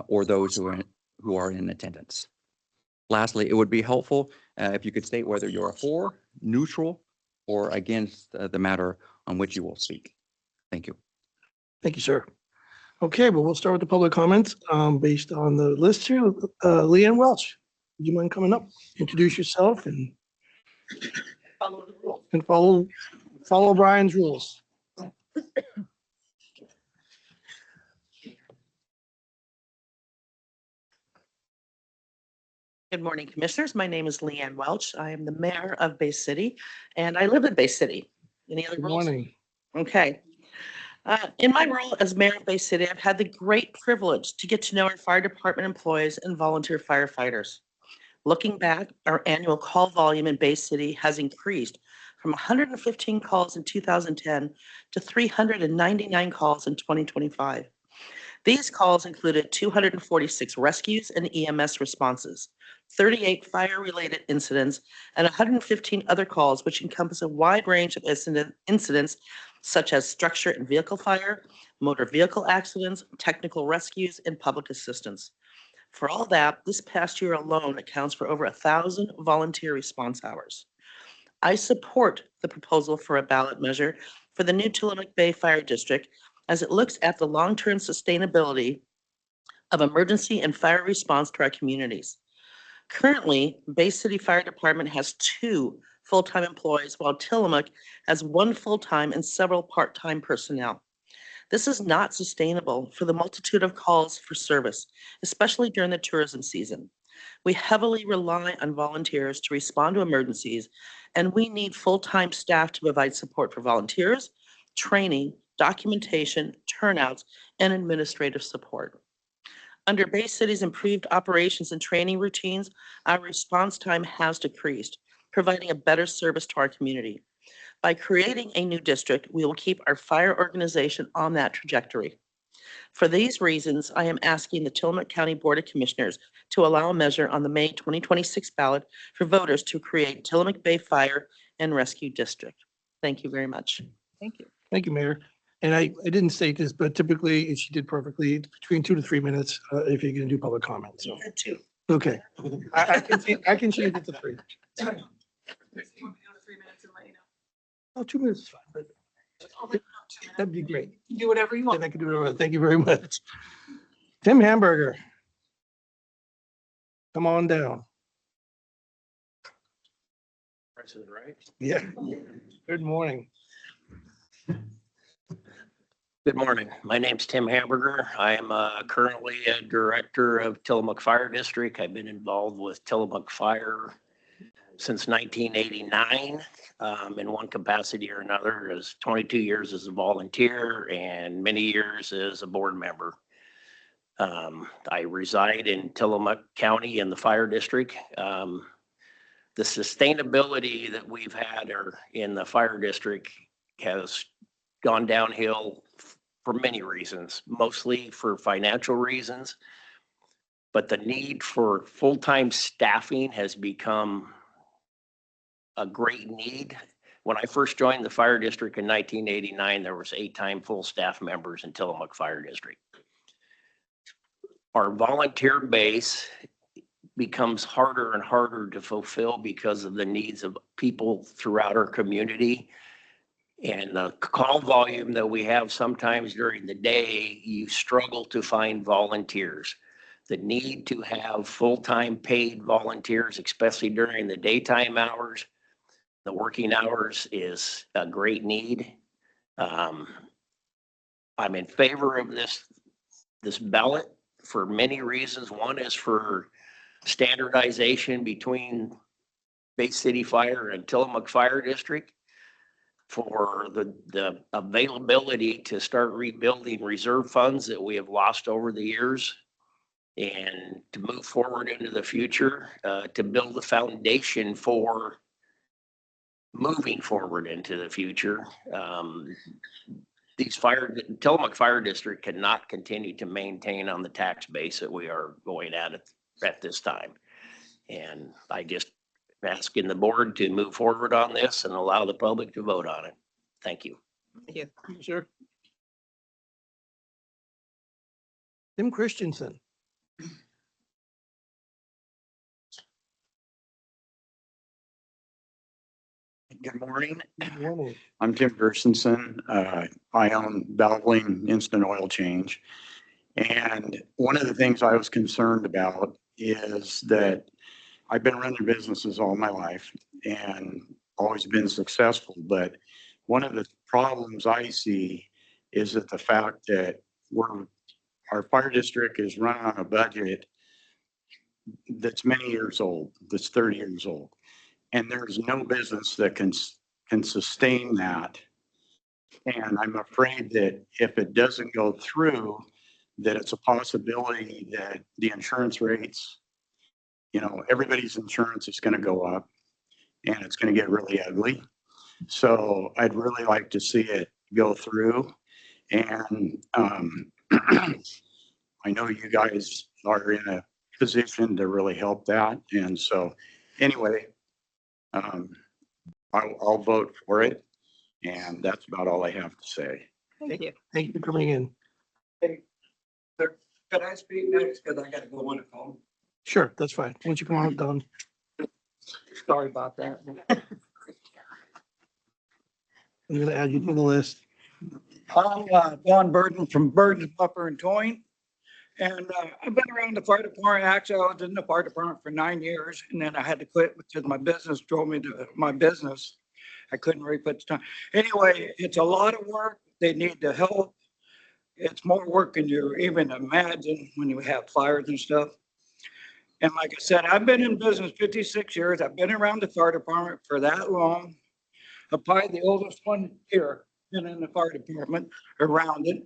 or those who are in attendance. Lastly, it would be helpful if you could state whether you're for, neutral, or against the matter on which you will speak. Thank you. Thank you, sir. Okay, well, we'll start with the public comments based on the list here. Leanne Welch, would you mind coming up, introduce yourself and follow the rules. And follow Brian's rules. Good morning, Commissioners. My name is Leanne Welch. I am the mayor of Bay City, and I live in Bay City. Any other Good rules? morning. Okay. In my role as mayor of Bay City, I've had the great privilege to get to know our fire department employees and volunteer firefighters. Looking back, our annual call volume in Bay City has increased from 115 calls in 2010 to 399 calls in 2025. These calls included 246 rescues and EMS responses, 38 fire-related incidents, and 115 other calls, which encompass a wide range of incidents such as structure and vehicle fire, motor vehicle accidents, technical rescues, and public assistance. For all that, this past year alone accounts for over 1,000 volunteer response hours. I support the proposal for a ballot measure for the new Tillamook Bay Fire District as it looks at the long-term sustainability of emergency and fire response to our communities. Currently, Bay City Fire Department has 2 full-time employees, while Tillamook has 1 full-time and several part-time personnel. This is not sustainable for the multitude of calls for service, especially during the tourism season. We heavily rely on volunteers to respond to emergencies, and we need full-time staff to provide support for volunteers, training, documentation, turnouts, and administrative support. Under Bay City's improved operations and training routines, our response time has decreased, providing a better service to our community. By creating a new district, we will keep our fire organization on that trajectory. For these reasons, I am asking the Tillamook County Board of Commissioners to allow a measure on the May 2026 ballot for voters to create Tillamook Bay Fire and Rescue District. Thank you very much. Thank you. Thank you, Mayor. And I didn't state this, but typically she did perfectly between 2 to 3 minutes if you're going to do public comment. So, okay. I can change it to 3. Oh, 2 minutes is fine, but that'd be great. Do whatever you want. Then I can do it. Thank you very much. Tim Hamburger. Come on down. Right. Yeah. Good morning. Good morning. My name's Tim Hamburger. I am currently a director of Tillamook Fire District. I've been involved with Tillamook Fire since 1989 in one capacity or another, as 22 years as a volunteer and many years as a board member. I reside in Tillamook County in the fire district. The sustainability that we've had in the fire district has gone downhill for many reasons, mostly for financial reasons. But the need for full-time staffing has become a great need. When I first joined the fire district in 1989, there was 8 full staff members in Tillamook Fire District. Our volunteer base becomes harder and harder to fulfill because of the needs of people throughout our community. And the call volume that we have sometimes during the day, you struggle to find volunteers. The need to have full-time paid volunteers, especially during the daytime hours, the working hours, is a great need. I'm in favor of this ballot for many reasons. One is for standardization between Bay City Fire and Tillamook Fire District, for the availability to start rebuilding reserve funds that we have lost over the years, and to move forward into the future, to build the foundation for moving forward into the future. Tillamook Fire District cannot continue to maintain on the tax base that we are going at this time. And I just asking the board to move forward on this and allow the public to vote on it. Thank you. Thank you. Sure. Tim Christensen. Good morning. Good morning. I'm Tim Gersonson. I own Valvoline Instant Oil Change. And one of the things I was concerned about is that I've been running businesses all my life and always been successful. But one of the problems I see is that the fact that our fire district is running on a budget that's many years old, that's 30 years old. And there's no business that can sustain that. And I'm afraid that if it doesn't go through, that it's a possibility that the insurance rates, everybody's insurance is going to go up and it's going to get really ugly. So I'd really like to see it go through. And I know you guys are in a position to really help that. And so anyway, I'll vote for it. And that's about all I have to say. Thank you. Thank you for coming in. Could I speak next? Because I got to go on the phone. Sure, that's fine. Once you come on, Don. Sorry about that. I'm gonna add you to the list. I'm Don Burden from Burden's Buffer and Towing. And I've been around the fire department. Actually, I was in the fire department for 9 years, and then I had to quit because my business drove me to my business. I couldn't really put the time. Anyway, it's a lot of work. They need the help. It's more work than you even imagine when you have fires and stuff. And like I said, I've been in business 56 years. I've been around the fire department for that long. I'm probably the oldest one here, been in the fire department around it.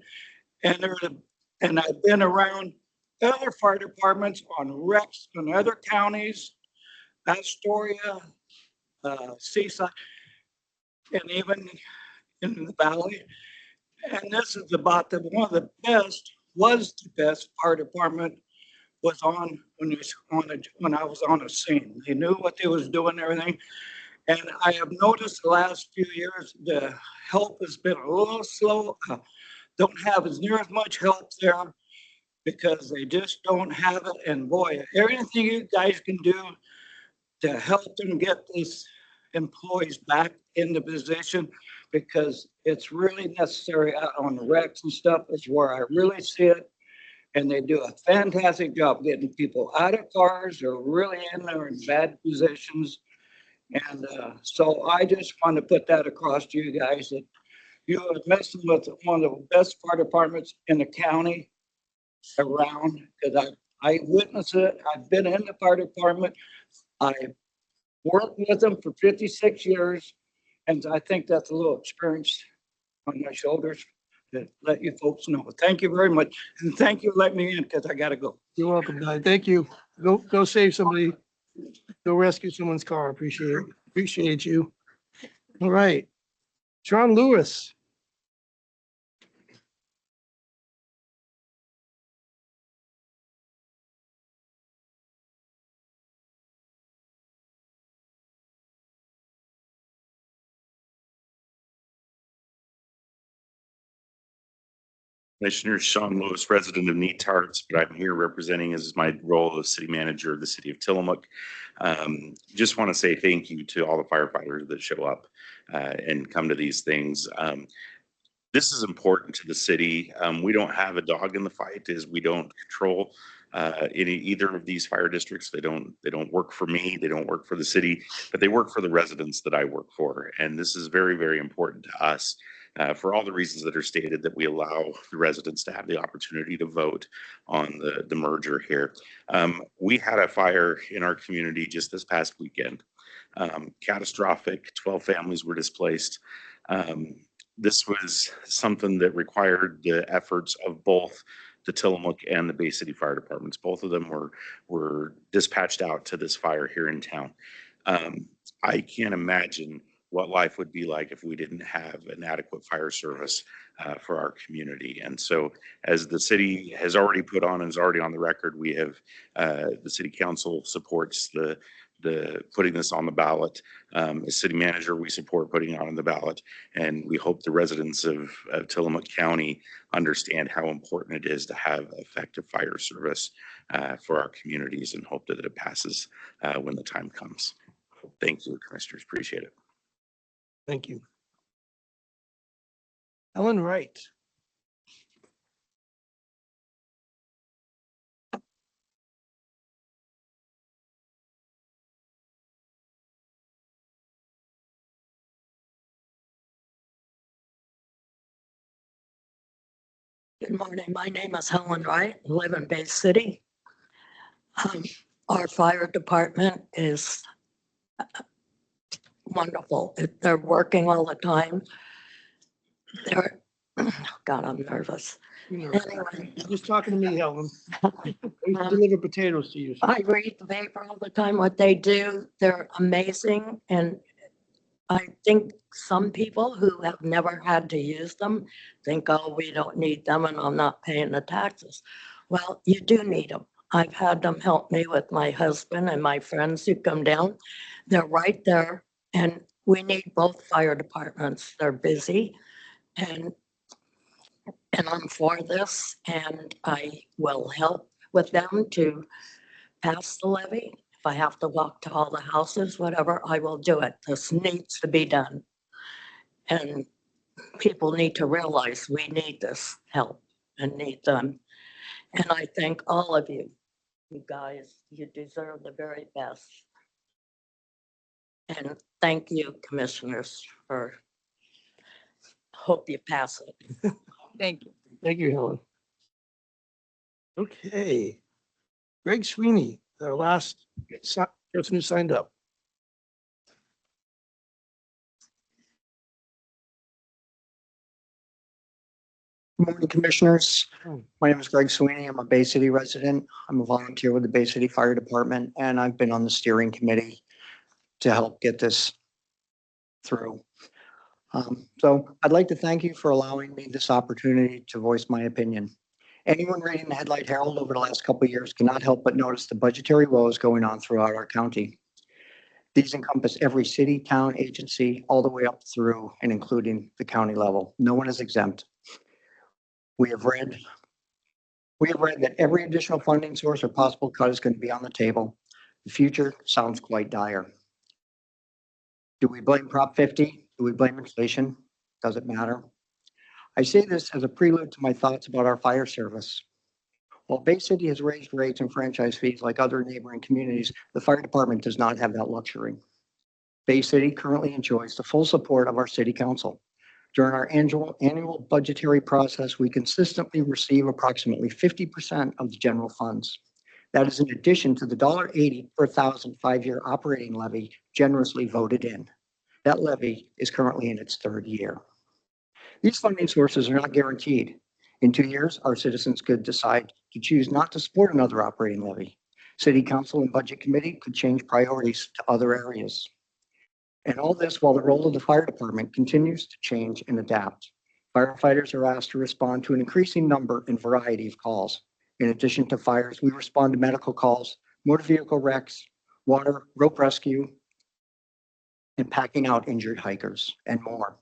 And I've been around other fire departments on wrecks in other counties, Astoria, Seaside, and even in the valley. And this is about one of the best fire department was on when I was on a scene. They knew what they was doing and everything. And I have noticed the last few years, the help has been a little slow. Don't have as near as much help there because they just don't have it. And boy, everything you guys can do to help them get these employees back into position, because it's really necessary out on the wrecks and stuff is where I really see it. And they do a fantastic job getting people out of cars or really in there in bad positions. And so I just want to put that across to you guys that you are messing with one of the best fire departments in the county around, because I witnessed it. I've been in the fire department. I worked with them for 56 years. And I think that's a little experience on my shoulders to let you folks know. Thank you very much. And thank you for letting me in because I got to go. You're welcome, Don. Thank you. Go save somebody. Go rescue someone's car. Appreciate you. All right. John Lewis. Commissioner Sean Lewis, resident of Neat Tarts, but I'm here representing as my role as city manager of the city of Tillamook. Just want to say thank you to all the firefighters that show up and come to these things. This is important to the city. We don't have a dog in the fight, as we don't control either of these fire districts. They don't work for me. They don't work for the city, but they work for the residents that I work for. And this is very, very important to us. For all the reasons that are stated, that we allow the residents to have the opportunity to vote on the merger here. We had a fire in our community just this past weekend. Catastrophic, 12 families were displaced. This was something that required the efforts of both the Tillamook and the Bay City Fire Departments. Both of them were dispatched out to this fire here in town. I can't imagine what life would be like if we didn't have an adequate fire service for our community. And so, as the city has already put on and is already on the record, we have the city council supports the putting this on the ballot. As city manager, we support putting it on the ballot, and we hope the residents of Tillamook County understand how important it is to have effective fire service for our communities, and hope that it passes when the time comes. Thank you, commissioners. Appreciate it. Thank you. Ellen Wright. Good morning. My name is Helen Wright. I live in Bay City. Our fire department is wonderful. They're working all the time. They're, God, I'm nervous. Anyway, Just talking to me, Helen. I used to deliver potatoes to you. I read the paper all the time, what they do. They're amazing. And I think some people who have never had to use them think, oh, we don't need them and I'm not paying the taxes. Well, you do need them. I've had them help me with my husband and my friends who come down. They're right there, and we need both fire departments. They're busy, and I'm for this, and I will help with them to pass the levy. If I have to walk to all the houses, whatever, I will do it. This needs to be done. And people need to realize we need this help and need them. And I thank all of you. You guys, you deserve the very best. And thank you, commissioners, for, hope you pass it. Thank you. Thank you, Helen. Okay. Greg Sweeney, our last person who signed up. Good morning, commissioners. My name is Greg Sweeney. I'm a Bay City resident. I'm a volunteer with the Bay City Fire Department, and I've been on the steering committee to help get this through. So I'd like to thank you for allowing me this opportunity to voice my opinion. Anyone reading the Headlight Herald over the last couple of years cannot help but notice the budgetary woes going on throughout our county. These encompass every city, town, agency, all the way up through and including the county level. No one is exempt. We have read that every additional funding source or possible cut is going to be on the table. The future sounds quite dire. Do we blame Prop 50? Do we blame inflation? Does it matter? I say this as a prelude to my thoughts about our fire service. While Bay City has raised rates and franchise fees like other neighboring communities, the fire department does not have that luxury. Bay City currently enjoys the full support of our city council. During our annual budgetary process, we consistently receive approximately 50% of the general funds. That is in addition to the $1.80 per thousand 5-year operating levy generously voted in. That levy is currently in its third year. These funding sources are not guaranteed. In 2 years, our citizens could decide to choose not to support another operating levy. City Council and Budget Committee could change priorities to other areas. And all this while the role of the fire department continues to change and adapt. Firefighters are asked to respond to an increasing number and variety of calls. In addition to fires, we respond to medical calls, motor vehicle wrecks, water, rope rescue, and packing out injured hikers, and more.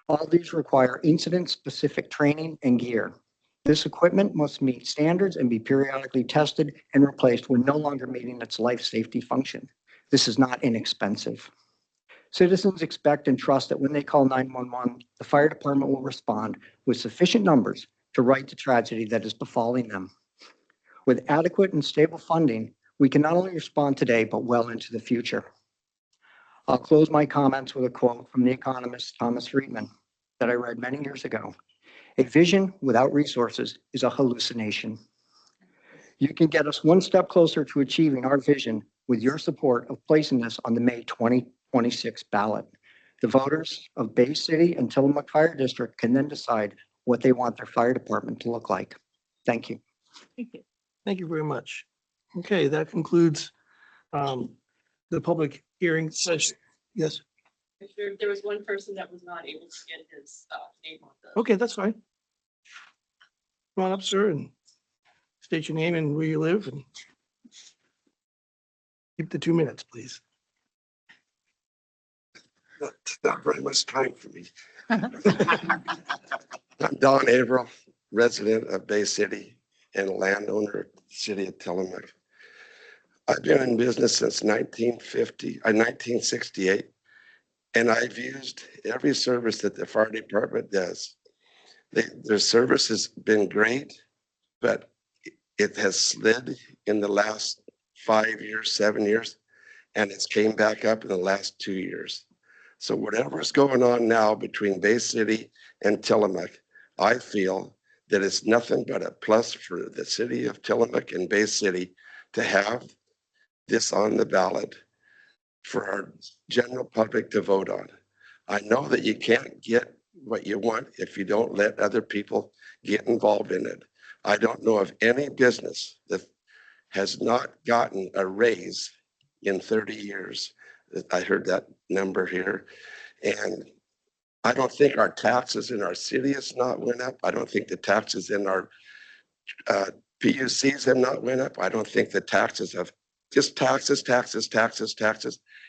All these require incident-specific training and gear. This equipment must meet standards and be periodically tested and replaced when no longer meeting its life safety function. This is not inexpensive. Citizens expect and trust that when they call 911, the fire department will respond with sufficient numbers to right the tragedy that is befalling them. With adequate and stable funding, we can not only respond today, but well into the future. I'll close my comments with a quote from the economist Thomas Friedman that I read many years ago. A vision without resources is a hallucination. You can get us one step closer to achieving our vision with your support of placing this on the May 2026 ballot. The voters of Bay City and Tillamook Fire District can then decide what they want their fire department to look like. Thank you. Thank you. Thank you very much. Okay, that concludes the public hearing session. Yes. There was one person that was not able to get his name on the. Okay, that's fine. Come on up, sir, and state your name and where you live, and keep the 2 minutes, please. Not very much time for me. I'm Don Averill, resident of Bay City and a landowner of the city of Tillamook. I've been in business since 1968. And I've used every service that the fire department does. Their service has been great, but it has slid in the last 5 years, 7 years, and it's came back up in the last 2 years. So whatever is going on now between Bay City and Tillamook, I feel that it's nothing but a plus for the city of Tillamook and Bay City to have this on the ballot for our general public to vote on. I know that you can't get what you want if you don't let other people get involved in it. I don't know of any business that has not gotten a raise in 30 years. I heard that number here. And I don't think our taxes in our city has not went up. I don't think the taxes in our PUCs have not went up. I don't think the taxes have, just taxes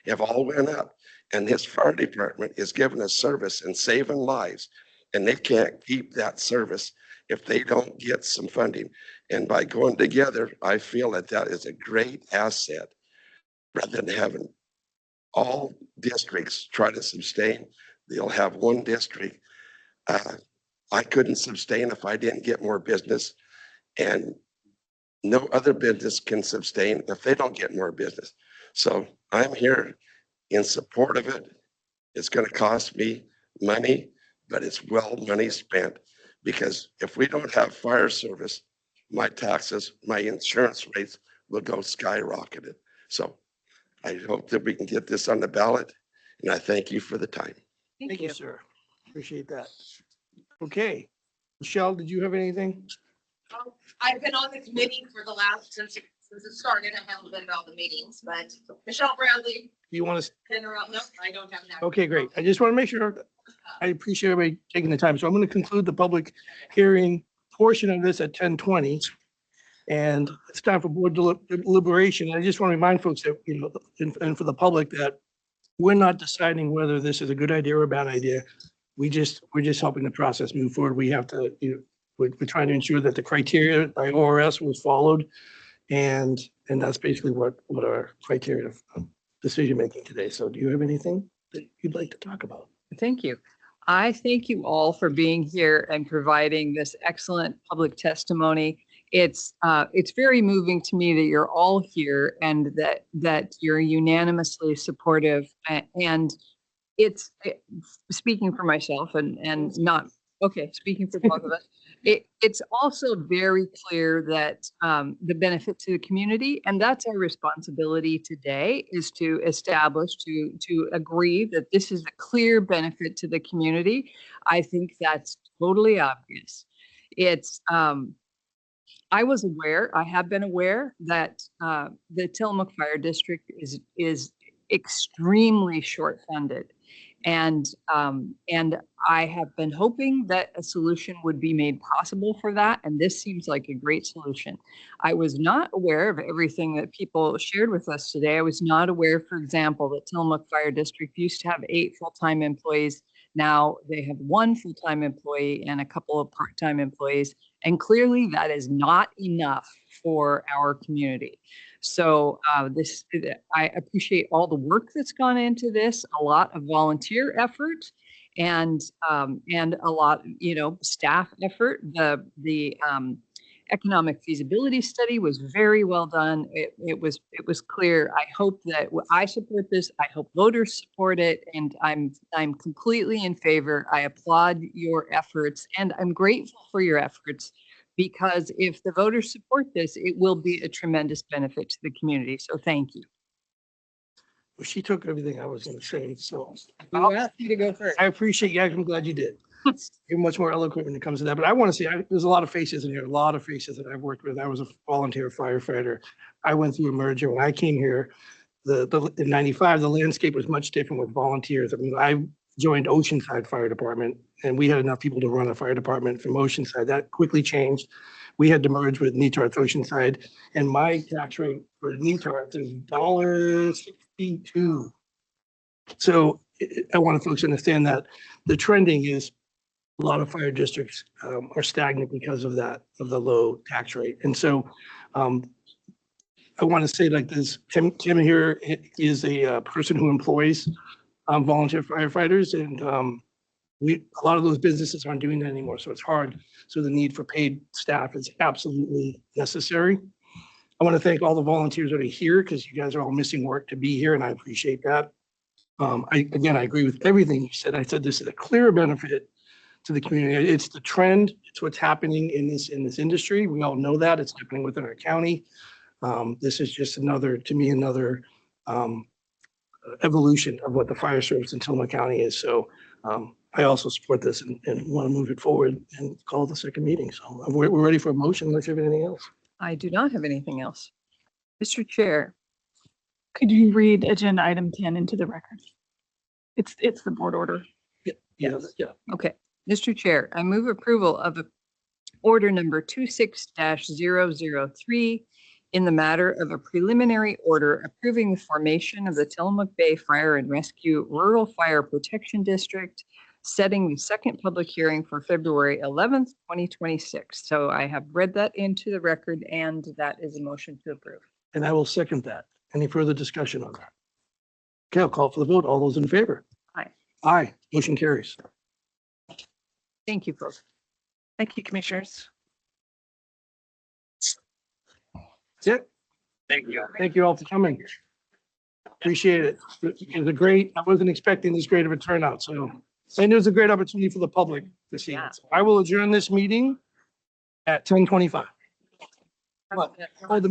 have all went up. And this fire department is giving us service and saving lives. And they can't keep that service if they don't get some funding. And by going together, I feel that that is a great asset rather than having all districts try to sustain. They'll have one district. I couldn't sustain if I didn't get more business, and no other business can sustain if they don't get more business. So I'm here in support of it. It's going to cost me money, but it's well money spent, because if we don't have fire service, my taxes, my insurance rates will go skyrocketed. So I hope that we can get this on the ballot, and I thank you for the time. Thank you, sir. Appreciate that. Okay. Michelle, did you have anything? I've been on the committee for the last, since it started. I haven't been at all the meetings, but Michelle Bradley. You want to? Been around? No, I don't have that. Okay, great. I just want to make sure, I appreciate everybody taking the time. So I'm going to conclude the public hearing portion of this at 10:20. And it's time for board deliberation. I just want to remind folks that, you know, and for the public, that we're not deciding whether this is a good idea or a bad idea. We're just helping the process move forward. We have to, you know, we're trying to ensure that the criteria by ORS was followed. And that's basically what our criteria of decision making today. So do you have anything that you'd like to talk about? Thank you. I thank you all for being here and providing this excellent public testimony. It's very moving to me that you're all here and that you're unanimously supportive. And it's speaking for myself and not, okay, speaking for both of us. It's also very clear that the benefit to the community, and that's our responsibility today, is to establish, to agree that this is a clear benefit to the community. I think that's totally obvious. It's, I have been aware that the Tillamook Fire District is extremely short-funded. And I have been hoping that a solution would be made possible for that. And this seems like a great solution. I was not aware of everything that people shared with us today. I was not aware, for example, that Tillamook Fire District used to have 8 full-time employees. Now they have 1 full-time employee and a couple of part-time employees. And clearly that is not enough for our community. So I appreciate all the work that's gone into this, a lot of volunteer effort and a lot, you know, staff effort. The economic feasibility study was very well done. It was clear. I hope that I support this. I hope voters support it, and I'm completely in favor. I applaud your efforts, and I'm grateful for your efforts, because if the voters support this, it will be a tremendous benefit to the community. So thank you. Well, she took everything I was going to say. So you asked me to go first. I appreciate you. I'm glad you did. You're much more eloquent when it comes to that. But I want to say, there's a lot of faces in here, a lot of faces that I've worked with. I was a volunteer firefighter. I went through a merger. When I came here, in 95, the landscape was much different with volunteers. I mean, I joined Oceanside Fire Department, and we had enough people to run a fire department from Oceanside. That quickly changed. We had to merge with Netarth Oceanside, and my tax rate for Netarth is $1.62. So I want folks to understand that the trending is a lot of fire districts are stagnant because of that, of the low tax rate. And so I want to say like this, Tim here is a person who employs volunteer firefighters, and a lot of those businesses aren't doing that anymore, so it's hard. So the need for paid staff is absolutely necessary. I want to thank all the volunteers that are here because you guys are all missing work to be here, and I appreciate that. I agree with everything you said. I said this is a clear benefit to the community. It's the trend. It's what's happening in this industry. We all know that it's happening within our county. This is just another evolution of what the fire service in Tillamook County is. So I also support this and want to move it forward and call the second meeting. So we're ready for a motion unless you have anything else. I do not have anything else. Mr. Chair, Could you read agenda item 10 into the record? It's the board order. Yeah. okay. Mr. Chair, I move approval of order number 26-003 in the matter of a preliminary order approving the formation of the Tillamook Bay Fire and Rescue Rural Fire Protection District, setting the second public hearing for February 11th, 2026. So I have read that into the record, and that is a motion to approve. And I will second that. Any further discussion on that? Okay, I'll call for the vote. All those in favor? Aye. Aye. Motion carries. Thank you, folks. Thank you, commissioners. That's it. Thank you. Thank you all for coming. Appreciate it. It was I wasn't expecting this great of a turnout, so. And it was a great opportunity for the public to see it. So I will adjourn this meeting at 10:25.